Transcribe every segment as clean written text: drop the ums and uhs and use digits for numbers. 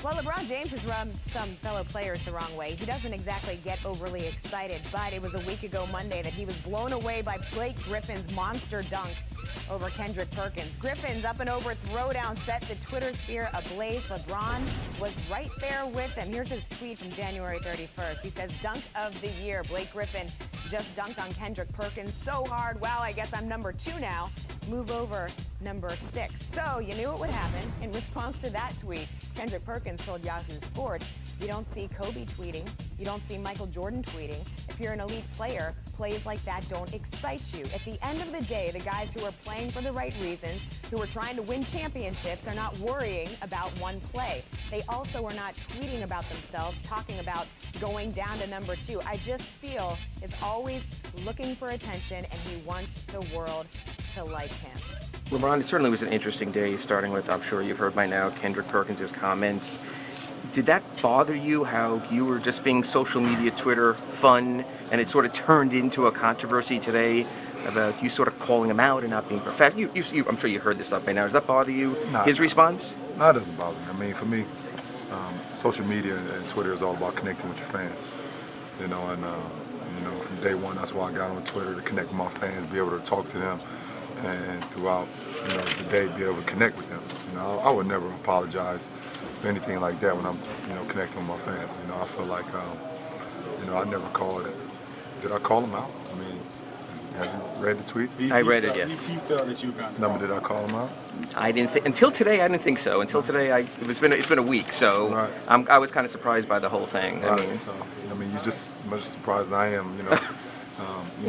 Well, LeBron James has rubbed some fellow players the wrong way. He doesn't exactly get overly excited, but it was a week ago Monday that he was blown away by Blake Griffin's monster dunk over Kendrick Perkins. Griffin's up and over throwdown set the Twitter sphere ablaze. LeBron was right there with him. Here's his tweet from January 31st. He says, "Dunk of the year. Blake Griffin just dunked on Kendrick Perkins so hard. Wow, I guess I'm number 2 now. Move over number 6. So you knew it would happen. In response to that tweet, Kendrick Perkins told Yahoo Sports, "You don't see Kobe tweeting. You don't see Michael Jordan tweeting. If you're an elite player, plays like that don't excite you. At the end of the day, the guys who are playing for the right reasons, who are trying to win championships, are not worrying about one play. They also are not tweeting about themselves, talking about going down to number 2. I just feel is always looking for attention, and he wants the world to like him." LeBron, it certainly was an interesting day, starting with, I'm sure you've heard by now, Kendrick Perkins' comments. Did that bother you, how you were just being social media, Twitter, fun, and it sort of turned into a controversy today about you sort of calling him out and not being professional? I'm sure you heard this stuff by now. Does that bother you, his response? No, it doesn't bother me. I mean, for me, social media and Twitter is all about connecting with your fans. And from day one, that's why I got on Twitter, to connect with my fans, be able to talk to them, and throughout the day be able to connect with them. I would never apologize for anything like that when I'm connecting with my fans. I feel like I never called it. Did I call him out? I mean, have you read the tweet? I read it, yes. He felt that you got Number, did I call him out? I didn't think until today. I didn't think so. Until today, it's been a week, so right. I was kind of surprised by the whole thing. Right. I mean, you're just as much surprised as I am.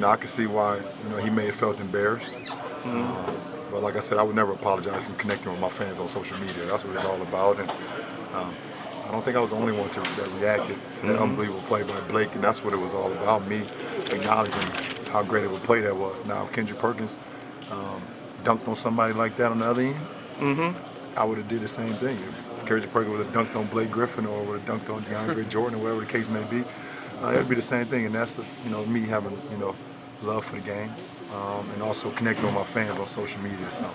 I can see why he may have felt embarrassed. But like I said, I would never apologize for connecting with my fans on social media. That's what it's all about. And I don't think I was the only one that reacted to that unbelievable play by Blake, and that's what it was all about, me acknowledging how great of a play that was. Now, if Kendrick Perkins dunked on somebody like that on the other end, I would have did the same thing. If Kendrick Perkins would have dunked on Blake Griffin or would have dunked on DeAndre Jordan or whatever the case may be, it would be the same thing. And that's me having love for the game, and also connecting with my fans on social media. So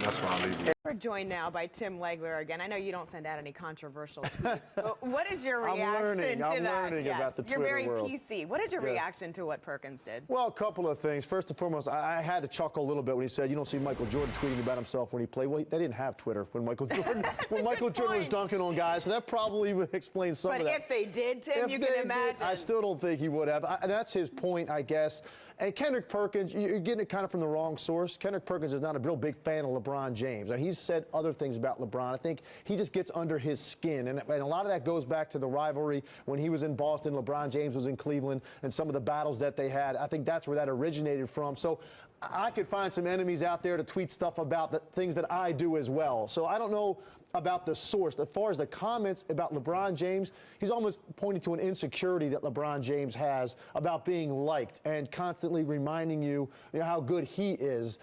that's why I leave it. We're joined now by Tim Legler again. I know you don't send out any controversial tweets, but what is your reaction to that? I'm learning about the Twitter world. You're very world. PC. What is your reaction to what Perkins did? Well, a couple of things. First and foremost, I had to chuckle a little bit when he said, "You don't see Michael Jordan tweeting about himself when he played." Well, they didn't have Twitter when Michael Jordan was dunking on guys, so that probably explains some of that. But if they did, Tim, you can imagine. I still don't think he would have. And that's his point, I guess. And Kendrick Perkins, you're getting it kind of from the wrong source. Kendrick Perkins is not a real big fan of LeBron James. Now, he's said other things about LeBron. I think he just gets under his skin. And a lot of that goes back to the rivalry when he was in Boston, LeBron James was in Cleveland, and some of the battles that they had. I think that's where that originated from. So I could find some enemies out there to tweet stuff about the things that I do as well. So I don't know about the source. As far as the comments about LeBron James, he's almost pointing to an insecurity that LeBron James has about being liked and constantly reminding you how good he is.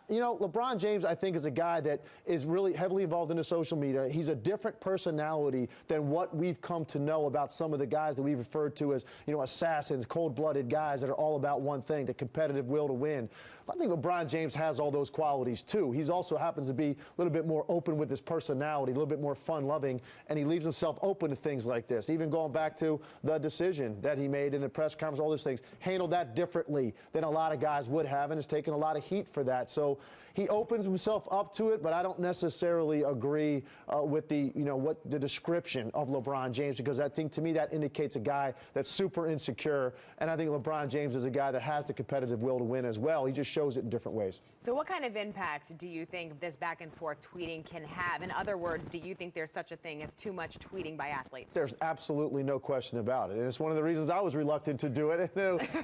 LeBron James, I think, is a guy that is really heavily involved in the social media. He's a different personality than what we've come to know about some of the guys that we've referred to as, assassins, cold-blooded guys that are all about one thing, the competitive will to win. I think LeBron James has all those qualities, too. He also happens to be a little bit more open with his personality, a little bit more fun-loving, and he leaves himself open to things like this. Even going back to the decision that he made in the press conference, all those things, handled that differently than a lot of guys would have, and has taken a lot of heat for that. So he opens himself up to it, but I don't necessarily agree with the description of LeBron James, because I think, to me, that indicates a guy that's super insecure, and I think LeBron James is a guy that has the competitive will to win as well. He just shows it in different ways. So what kind of impact do you think this back and forth tweeting can have? In other words, do you think there's such a thing as too much tweeting by athletes? There's absolutely no question about it. And it's one of the reasons I was reluctant to do it.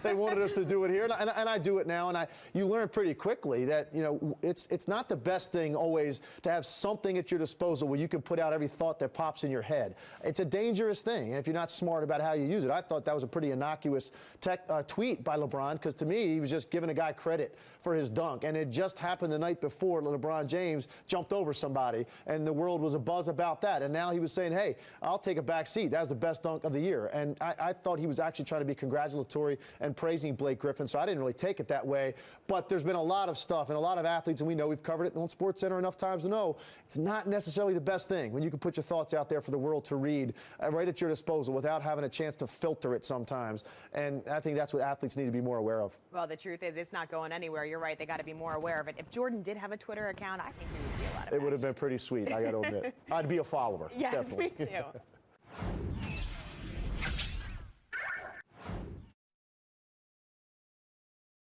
They wanted us to do it here, and I do it now. And you learn pretty quickly that, it's not the best thing always to have something at your disposal where you can put out every thought that pops in your head. It's a dangerous thing, and if you're not smart about how you use it. I thought that was a pretty innocuous tweet by LeBron, because to me, he was just giving a guy credit for his dunk. And it just happened the night before LeBron James jumped over somebody, and the world was abuzz about that. And now he was saying, hey, I'll take a back seat. That was the best dunk of the year. And I thought he was actually trying to be congratulatory and praising Blake Griffin, so I didn't really take it that way. But there's been a lot of stuff, and a lot of athletes athletes, and we know we've covered it on SportsCenter enough times to know it's not necessarily the best thing when you can put your thoughts out there for the world to read right at your disposal without having a chance to filter it sometimes. And I think that's what athletes need to be more aware of. Well, the truth is it's not going anywhere. You're right. They got to be more aware of it. If Jordan did have a Twitter account, I think we would see a lot of it would have been pretty sweet, I got to admit. I'd be a follower. Yes, definitely. me too.